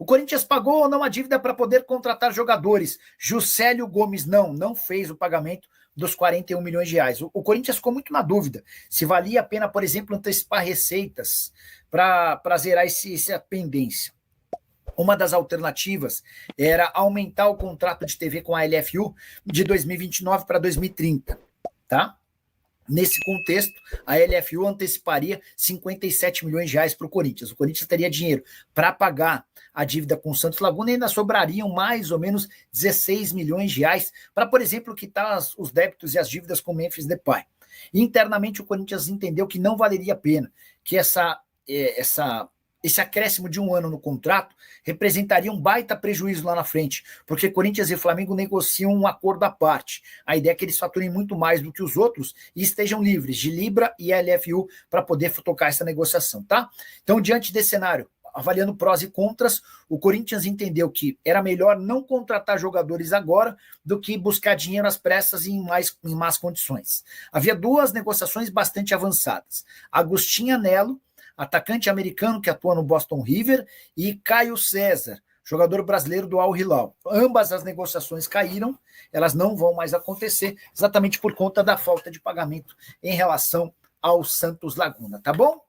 O Corinthians pagou ou não a dívida para poder contratar jogadores? Juscelio Gomes não fez o pagamento dos 41 milhões de reais. O Corinthians ficou muito na dúvida se valia a pena, por exemplo, antecipar receitas para zerar essa pendência. Uma das alternativas era aumentar o contrato de TV com a LFU de 2029 para 2030, tá? Nesse contexto, a LFU anteciparia 57 milhões de reais para o Corinthians. O Corinthians teria dinheiro para pagar a dívida com o Santos Laguna e ainda sobrariam mais ou menos 16 milhões de reais para, por exemplo, quitar os débitos e as dívidas com o Memphis Depay. Internamente, o Corinthians entendeu que não valeria a pena, que esse acréscimo de um ano no contrato representaria um baita prejuízo lá na frente, porque Corinthians e Flamengo negociam um acordo à parte. A ideia é que eles faturem muito mais do que os outros e estejam livres de Libra e LFU para poder tocar essa negociação, tá? Então, diante desse cenário, avaliando prós e contras, o Corinthians entendeu que era melhor não contratar jogadores agora do que buscar dinheiro às pressas e em más condições. Havia duas negociações bastante avançadas. Agostinho Anello, atacante americano que atua no Boston River, e Caio César, jogador brasileiro do Al Hilal. Ambas as negociações caíram, elas não vão mais acontecer, exatamente por conta da falta de pagamento em relação ao Santos Laguna, tá bom?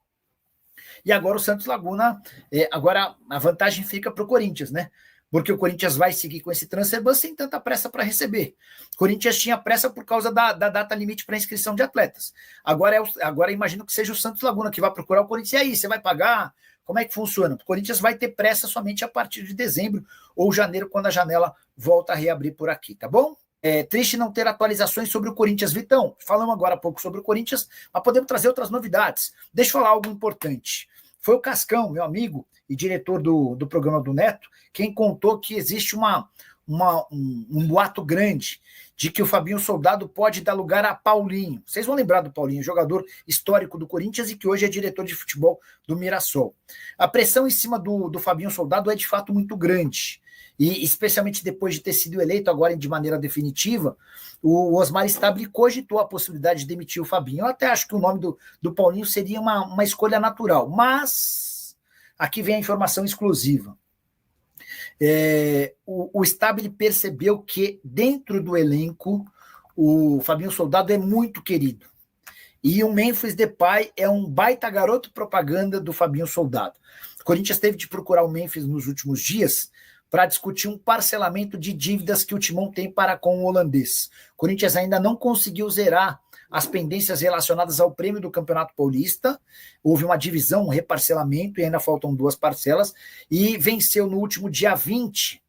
E agora o Santos Laguna, agora a vantagem fica para o Corinthians, né? Porque o Corinthians vai seguir com esse transfer ban sem tanta pressa para receber. O Corinthians tinha pressa por causa da data limite para inscrição de atletas. Agora imagino que seja o Santos Laguna que vai procurar o Corinthians. E aí, você vai pagar? Como é que funciona? O Corinthians vai ter pressa somente a partir de dezembro ou janeiro, quando a janela volta a reabrir por aqui, tá bom? É triste não ter atualizações sobre o Corinthians, Vitão. Falamos agora há pouco sobre o Corinthians, mas podemos trazer outras novidades. Deixa eu falar algo importante. Foi o Cascão, meu amigo e diretor do programa do Neto, quem contou que existe um boato grande de que o Fabinho Soldado pode dar lugar a Paulinho. Vocês vão lembrar do Paulinho, jogador histórico do Corinthians e que hoje é diretor de futebol do Mirassol. A pressão em cima do Fabinho Soldado é de fato muito grande. E especialmente depois de ter sido eleito agora de maneira definitiva, o Osmar Stabile cogitou a possibilidade de demitir o Fabinho. Eu até acho que o nome do Paulinho seria uma escolha natural, mas aqui vem a informação exclusiva. O Stabile percebeu que dentro do elenco o Fabinho Soldado é muito querido. E o Memphis Depay é um baita garoto propaganda do Fabinho Soldado. O Corinthians teve de procurar o Memphis nos últimos dias para discutir um parcelamento de dívidas que o Timão tem para com o holandês. O Corinthians ainda não conseguiu zerar as pendências relacionadas ao prêmio do Campeonato Paulista. Houve uma divisão, um reparcelamento, e ainda faltam 2 parcelas, e venceu no último dia 20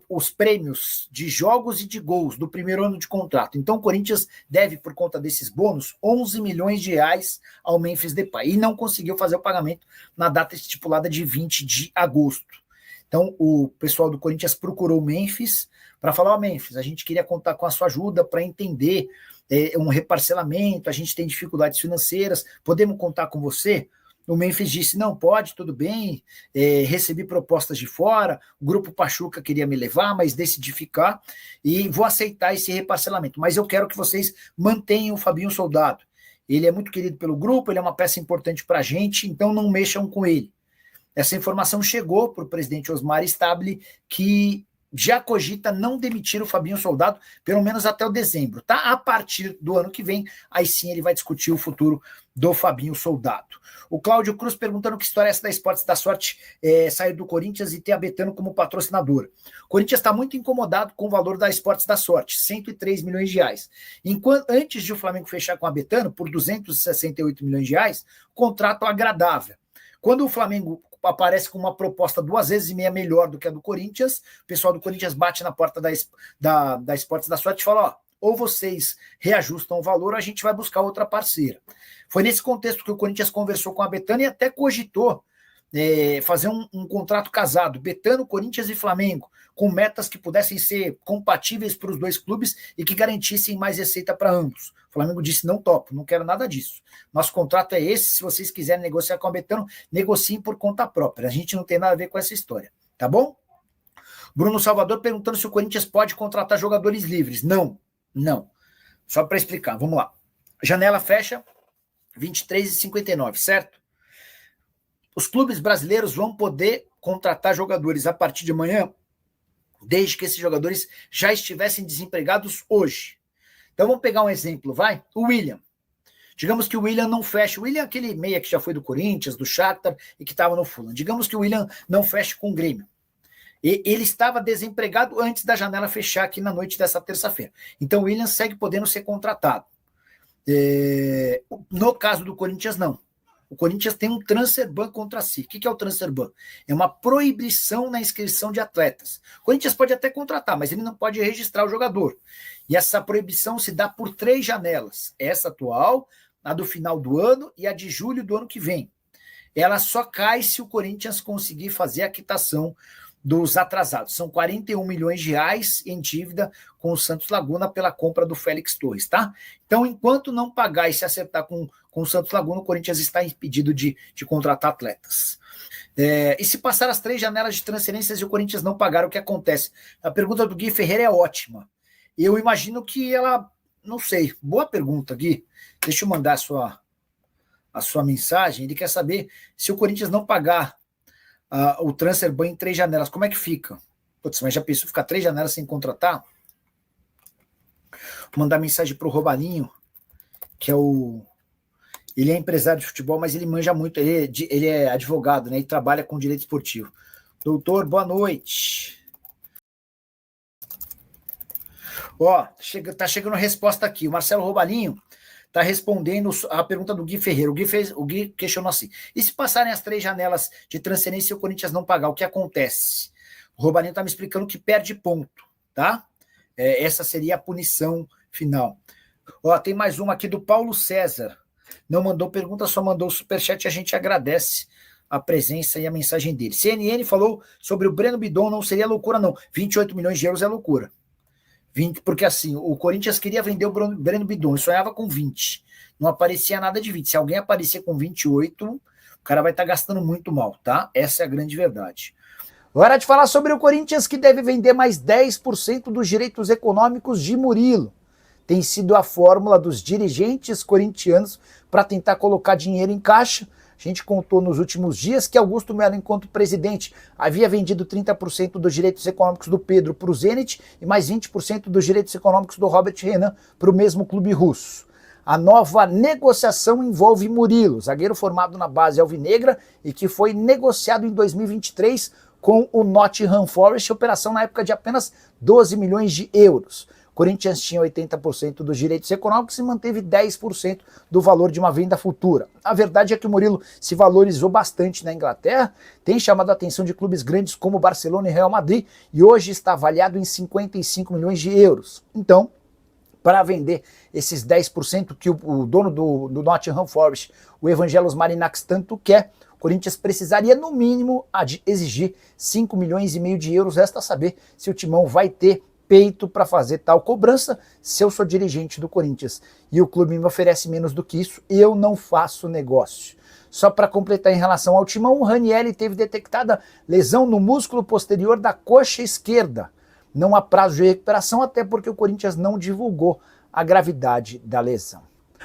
os prêmios de jogos e de gols do primeiro ano de contrato. Então o Corinthians deve, por conta desses bônus, 11 milhões de reais ao Memphis Depay, e não conseguiu fazer o pagamento na data estipulada de 20 de agosto. Então, o pessoal do Corinthians procurou o Memphis para falar: Memphis, a gente queria contar com a sua ajuda para entender um reparcelamento, a gente tem dificuldades financeiras, podemos contar com você? O Memphis disse: não, pode, tudo bem, recebi propostas de fora, o Grupo Pachuca queria me levar, mas decidi ficar e vou aceitar esse reparcelamento, mas eu quero que vocês mantenham o Fabinho Soldado. Ele é muito querido pelo grupo, ele é uma peça importante para a gente, então não mexam com ele. Essa informação chegou para o presidente Osmar Stabile, que já cogita não demitir o Fabinho Soldado, pelo menos até o dezembro, tá? A partir do ano que vem, aí sim ele vai discutir o futuro do Fabinho Soldado. O Cláudio Cruz perguntando que história é essa da Esportes da Sorte sair do Corinthians e ter a Betano como patrocinador. O Corinthians está muito incomodado com o valor da Esportes da Sorte, 103 milhões de reais. Antes de o Flamengo fechar com a Betano, por 268 milhões de reais, contrato agradável. Quando o Flamengo aparece com uma proposta 2,5 vezes melhor do que a do Corinthians, o pessoal do Corinthians bate na porta da Esportes da Sorte e fala: ou vocês reajustam o valor ou a gente vai buscar outra parceira. Foi nesse contexto que o Corinthians conversou com a Betano e até cogitou fazer um contrato casado, Betano, Corinthians e Flamengo, com metas que pudessem ser compatíveis para os 2 clubes e que garantissem mais receita para ambos. O Flamengo disse: não topo, não quero nada disso. Nosso contrato é esse, se vocês quiserem negociar com a Betano, negociem por conta própria. A gente não tem nada a ver com essa história, tá bom? Bruno Salvador perguntando se o Corinthians pode contratar jogadores livres. Não. Só para explicar, vamos lá. Janela fecha 23h59, certo? Os clubes brasileiros vão poder contratar jogadores a partir de amanhã, desde que esses jogadores já estivessem desempregados hoje. Então vamos pegar um exemplo, vai? O William. Digamos que o William não feche. O William é aquele meia que já foi do Corinthians, do Shakhtar e que estava no Fulham. Digamos que o William não feche com o Grêmio. Ele estava desempregado antes da janela fechar aqui na noite dessa terça-feira. Então o William segue podendo ser contratado. No caso do Corinthians, não. O Corinthians tem um transfer ban contra si. O que é o transfer ban? É uma proibição na inscrição de atletas. O Corinthians pode até contratar, mas ele não pode registrar o jogador. E essa proibição se dá por 3 janelas. Essa atual, a do final do ano e a de julho do ano que vem. Ela só cai se o Corinthians conseguir fazer a quitação dos atrasados. São 41 milhões de reais em dívida com o Santos Laguna pela compra do Félix Torres, tá? Então, enquanto não pagar e se acertar com o Santos Laguna, o Corinthians está impedido de contratar atletas. E se passar as 3 janelas de transferências e o Corinthians não pagar, o que acontece? A pergunta do Gui Ferreira é ótima. Eu imagino que ela... Não sei. Boa pergunta, Gui. Deixa eu mandar a sua mensagem. Ele quer saber se o Corinthians não pagar o transfer ban em 3 janelas, como é que fica? Putz, mas já pensou ficar 3 janelas sem contratar? Vou mandar mensagem para o Robalinho, que é ele é empresário de futebol, mas ele manja muito, ele é advogado, né? E trabalha com direito esportivo. Doutor, boa noite. Tá chegando resposta aqui. O Marcelo Robalinho está respondendo a pergunta do Gui Ferreira. O Gui questionou assim: e se passarem as 3 janelas de transferência e o Corinthians não pagar, o que acontece? O Robalinho está me explicando que perde ponto, tá? Essa seria a punição final. Tem mais uma aqui do Paulo César. Não mandou pergunta, só mandou o superchat. A gente agradece a presença e a mensagem dele. CNN falou sobre o Breno Bidon, não seria loucura não. 28 milhões de euros é loucura. Porque assim, o Corinthians queria vender o Breno Bidon, ele sonhava com 20. Não aparecia nada de 20. Se alguém aparecer com 28, o cara vai estar gastando muito mal, tá? Essa é a grande verdade. Hora de falar sobre o Corinthians, que deve vender mais 10% dos direitos econômicos de Murilo. Tem sido a fórmula dos dirigentes corintianos para tentar colocar dinheiro em caixa. A gente contou nos últimos dias que Augusto Melo, enquanto presidente, havia vendido 30% dos direitos econômicos do Pedro para o Zenit e mais 20% dos direitos econômicos do Robert Renan para o mesmo clube russo. A nova negociação envolve Murilo, zagueiro formado na base alvinegra e que foi negociado em 2023 com o Nottingham Forest, operação na época de apenas 12 milhões de euros. Corinthians tinha 80% dos direitos econômicos e manteve 10% do valor de uma venda futura. A verdade é que o Murilo se valorizou bastante na Inglaterra, tem chamado a atenção de clubes grandes como Barcelona e Real Madrid e hoje está avaliado em 55 milhões de euros. Então, para vender esses 10% que o dono do Nottingham Forest, o Evangelos Marinax, tanto quer, o Corinthians precisaria, no mínimo, exigir 5 milhões e meio de euros. Resta saber se o Timão vai ter peito para fazer tal cobrança. Se eu sou dirigente do Corinthians e o clube me oferece menos do que isso, eu não faço negócio. Só para completar em relação ao Timão, o Ranieri teve detectada lesão no músculo posterior da coxa esquerda. Não há prazo de recuperação, até porque o Corinthians não divulgou a gravidade da lesão.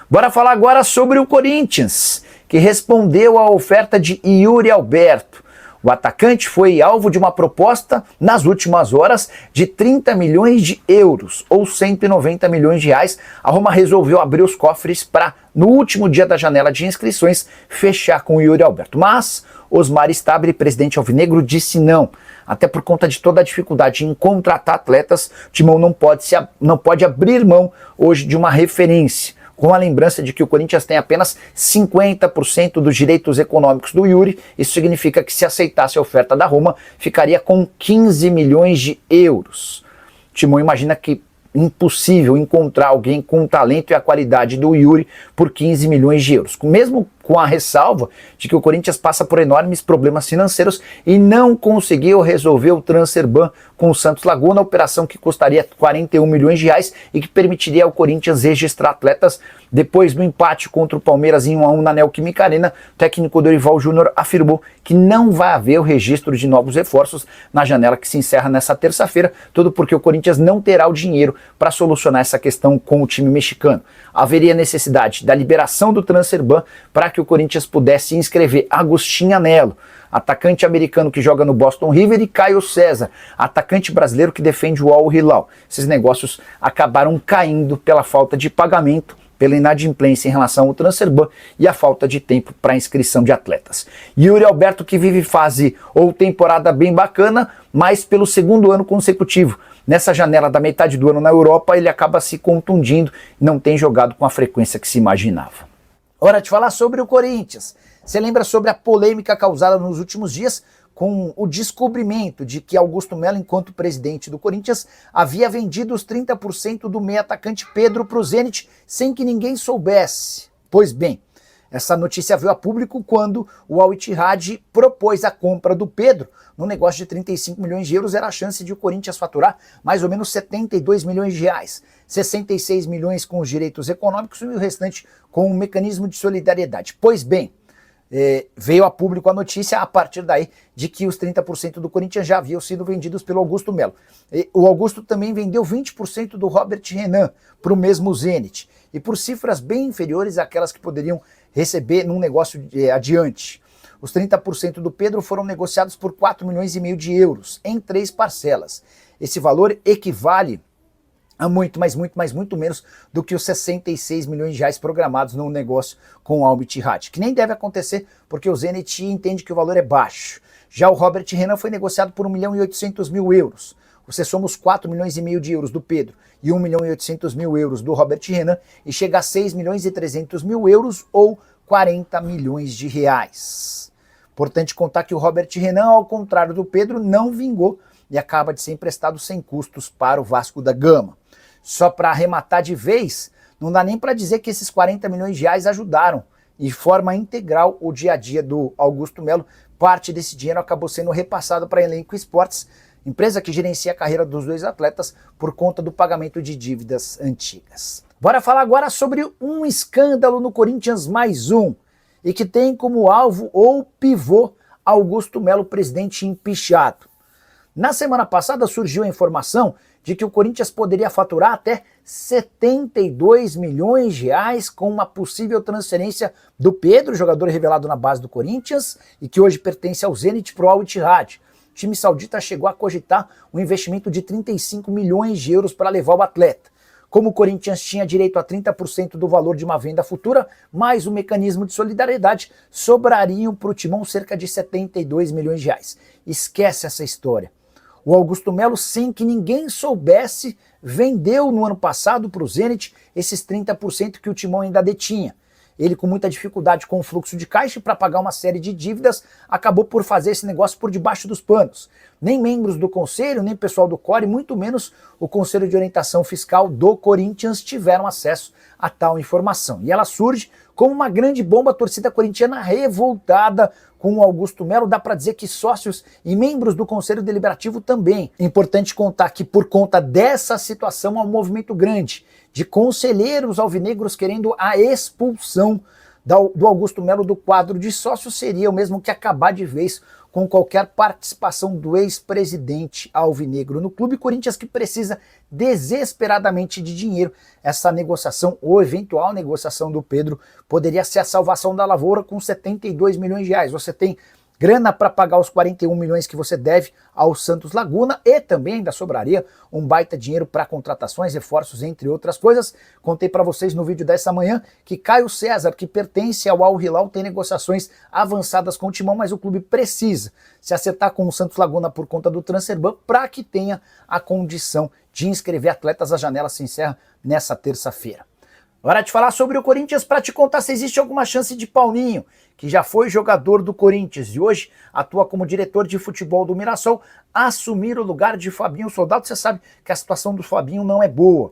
Bora falar agora sobre o Corinthians, que respondeu à oferta de Yuri Alberto. O atacante foi alvo de uma proposta, nas últimas horas, de 30 milhões de euros, ou 190 milhões de reais. A Roma resolveu abrir os cofres para, no último dia da janela de inscrições, fechar com o Yuri Alberto. Mas Osmar Stabile, presidente alvinegro, disse não. Até por conta de toda a dificuldade em contratar atletas, o Timão não pode abrir mão hoje de uma referência. Com a lembrança de que o Corinthians tem apenas 50% dos direitos econômicos do Yuri, isso significa que se aceitasse a oferta da Roma, ficaria com 15 milhões de euros. O Timão imagina que impossível encontrar alguém com o talento e a qualidade do Yuri por 15 milhões de euros. Mesmo com a ressalva de que o Corinthians passa por enormes problemas financeiros e não conseguiu resolver o transfer ban com o Santos Laguna, operação que custaria 41 milhões de reais e que permitiria ao Corinthians registrar atletas. Depois do empate contra o Palmeiras em 1-1 na Neoquímica Arena, o técnico Dorival Júnior afirmou que não vai haver o registro de novos reforços na janela que se encerra nessa terça-feira, tudo porque o Corinthians não terá o dinheiro para solucionar essa questão com o time mexicano. Haveria necessidade da liberação do transfer ban para que o Corinthians pudesse inscrever Agostinho Anello, atacante americano que joga no Boston River, e Caio César, atacante brasileiro que defende o Al Hilal. Esses negócios acabaram caindo pela falta de pagamento, pela inadimplência em relação ao transfer ban e a falta de tempo para inscrição de atletas. Yuri Alberto, que vive fase ou temporada bem bacana, mas pelo segundo ano consecutivo. Nessa janela da metade do ano na Europa, ele acaba se contundindo e não tem jogado com a frequência que se imaginava. Hora de falar sobre o Corinthians. Você lembra sobre a polêmica causada nos últimos dias com o descobrimento de que Augusto Melo, enquanto presidente do Corinthians, havia vendido os 30% do meio atacante Pedro para o Zenit sem que ninguém soubesse. Pois bem, essa notícia veio a público quando o Al Ittihad propôs a compra do Pedro. No negócio de 35 milhões de euros era a chance de o Corinthians faturar mais ou menos 72 milhões de reais. 66 milhões com os direitos econômicos e o restante com o mecanismo de solidariedade. Pois bem, veio a público a notícia a partir daí de que os 30% do Corinthians já haviam sido vendidos pelo Augusto Melo. O Augusto também vendeu 20% do Robert Renan para o mesmo Zenit, e por cifras bem inferiores àquelas que poderiam receber num negócio adiante. Os 30% do Pedro foram negociados por 4 milhões e meio de euros em 3 parcelas. Esse valor equivale a muito menos do que os 66 milhões de reais programados no negócio com o Al Ittihad, que nem deve acontecer porque o Zenit entende que o valor é baixo. Já o Robert Renan foi negociado por 1 milhão e 800 mil euros. Você soma os 4 milhões e meio de euros do Pedro e 1 milhão e 800 mil euros do Robert Renan e chega a 6 milhões e 300 mil euros ou 40 milhões de reais. Importante contar que o Robert Renan, ao contrário do Pedro, não vingou e acaba de ser emprestado sem custos para o Vasco da Gama. Só para arrematar de vez, não dá nem para dizer que esses 40 milhões de reais ajudaram de forma integral o dia a dia do Augusto Melo. Parte desse dinheiro acabou sendo repassado para a Elenco Esportes, empresa que gerencia a carreira dos dois atletas por conta do pagamento de dívidas antigas. Bora falar agora sobre um escândalo no Corinthians, mais um, e que tem como alvo ou pivô Augusto Melo, presidente empichado. Na semana passada surgiu a informação de que o Corinthians poderia faturar até 72 milhões de reais com uma possível transferência do Pedro, jogador revelado na base do Corinthians e que hoje pertence ao Zenit, pro Al Ittihad. O time saudita chegou a cogitar um investimento de 35 milhões de euros para levar o atleta. Como o Corinthians tinha direito a 30% do valor de uma venda futura, mais o mecanismo de solidariedade, sobrariam para o Timão cerca de 72 milhões de reais. Esquece essa história. O Augusto Melo, sem que ninguém soubesse, vendeu no ano passado para o Zenit esses 30% que o Timão ainda detinha. Ele, com muita dificuldade com o fluxo de caixa para pagar uma série de dívidas, acabou por fazer esse negócio por debaixo dos panos. Nem membros do conselho, nem pessoal do CORE, muito menos o Conselho de Orientação Fiscal do Corinthians tiveram acesso a tal informação. E ela surge como uma grande bomba, a torcida corintiana revoltada com o Augusto Melo. Dá para dizer que sócios e membros do Conselho Deliberativo também. É importante contar que por conta dessa situação há um movimento grande de conselheiros alvinegros querendo a expulsão do Augusto Melo do quadro de sócios. Seria o mesmo que acabar de vez com qualquer participação do ex-presidente alvinegro no clube. Corinthians que precisa desesperadamente de dinheiro. Essa negociação, ou eventual negociação do Pedro, poderia ser a salvação da lavoura com 72 milhões de reais. Você tem grana para pagar os 41 milhões que você deve ao Santos Laguna e também ainda sobraria um baita dinheiro para contratações, reforços, entre outras coisas. Contei para vocês no vídeo dessa manhã que Caio César, que pertence ao Al Hilal, tem negociações avançadas com o Timão, mas o clube precisa se acertar com o Santos Laguna por conta do transfer ban para que tenha a condição de inscrever atletas. A janela se encerra nessa terça-feira. Hora de falar sobre o Corinthians para te contar se existe alguma chance de Paulinho, que já foi jogador do Corinthians e hoje atua como diretor de futebol do Mirassol, assumir o lugar de Fabinho Soldado. Você sabe que a situação do Fabinho não é boa.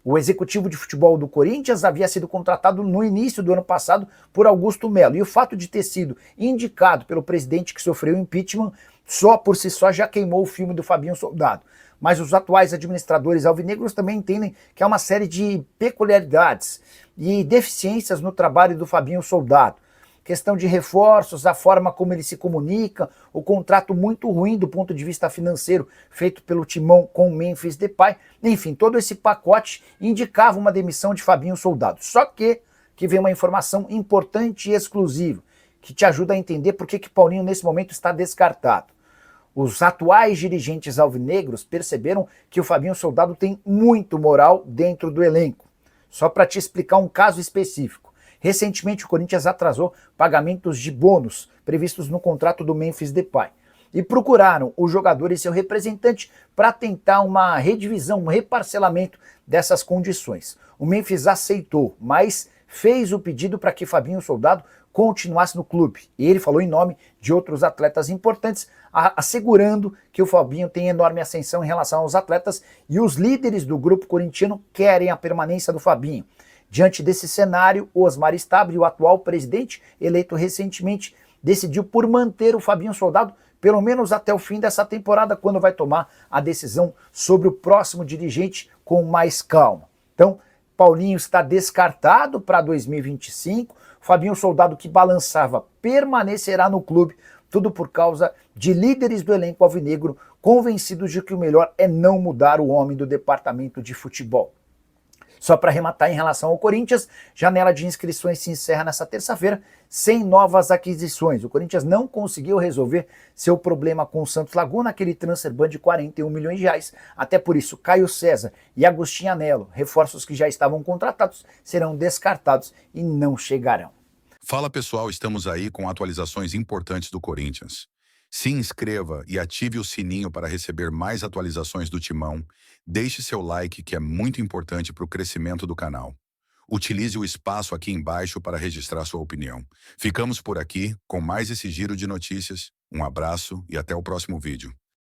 O executivo de futebol do Corinthians havia sido contratado no início do ano passado por Augusto Melo, e o fato de ter sido indicado pelo presidente que sofreu impeachment só por si só já queimou o filme do Fabinho Soldado. Mas os atuais administradores alvinegros também entendem que há uma série de peculiaridades e deficiências no trabalho do Fabinho Soldado. Questão de reforços, a forma como ele se comunica, o contrato muito ruim do ponto de vista financeiro feito pelo Timão com o Memphis Depay. Enfim, todo esse pacote indicava uma demissão de Fabinho Soldado. Só que vem uma informação importante e exclusiva, que te ajuda a entender por que Paulinho nesse momento está descartado. Os atuais dirigentes alvinegros perceberam que o Fabinho Soldado tem muito moral dentro do elenco. Só para te explicar um caso específico. Recentemente o Corinthians atrasou pagamentos de bônus previstos no contrato do Memphis Depay. E procuraram o jogador e seu representante para tentar uma redivisão, um reparcelamento dessas condições. O Memphis aceitou, mas fez o pedido para que Fabinho Soldado continuasse no clube. E ele falou em nome de outros atletas importantes, assegurando que o Fabinho tem enorme ascensão em relação aos atletas e os líderes do grupo corintiano querem a permanência do Fabinho. Diante desse cenário, o Osmar Stabile, o atual presidente, eleito recentemente, decidiu por manter o Fabinho Soldado pelo menos até o fim dessa temporada, quando vai tomar a decisão sobre o próximo dirigente com mais calma. Então, Paulinho está descartado para 2025, Fabinho Soldado, que balançava, permanecerá no clube, tudo por causa de líderes do elenco alvinegro convencidos de que o melhor é não mudar o homem do departamento de futebol. Só para arrematar em relação ao Corinthians, janela de inscrições se encerra nessa terça-feira sem novas aquisições. O Corinthians não conseguiu resolver seu problema com o Santos Laguna, aquele transfer ban de 41 milhões de reais. Até por isso, Caio César e Agostinho Anello, reforços que já estavam contratados, serão descartados e não chegarão. Fala pessoal, estamos aí com atualizações importantes do Corinthians. Se inscreva e ative o sininho para receber mais atualizações do Timão. Deixe seu like, que é muito importante para o crescimento do canal. Utilize o espaço aqui embaixo para registrar sua opinião. Ficamos por aqui com mais esse giro de notícias. Um abraço e até o próximo vídeo.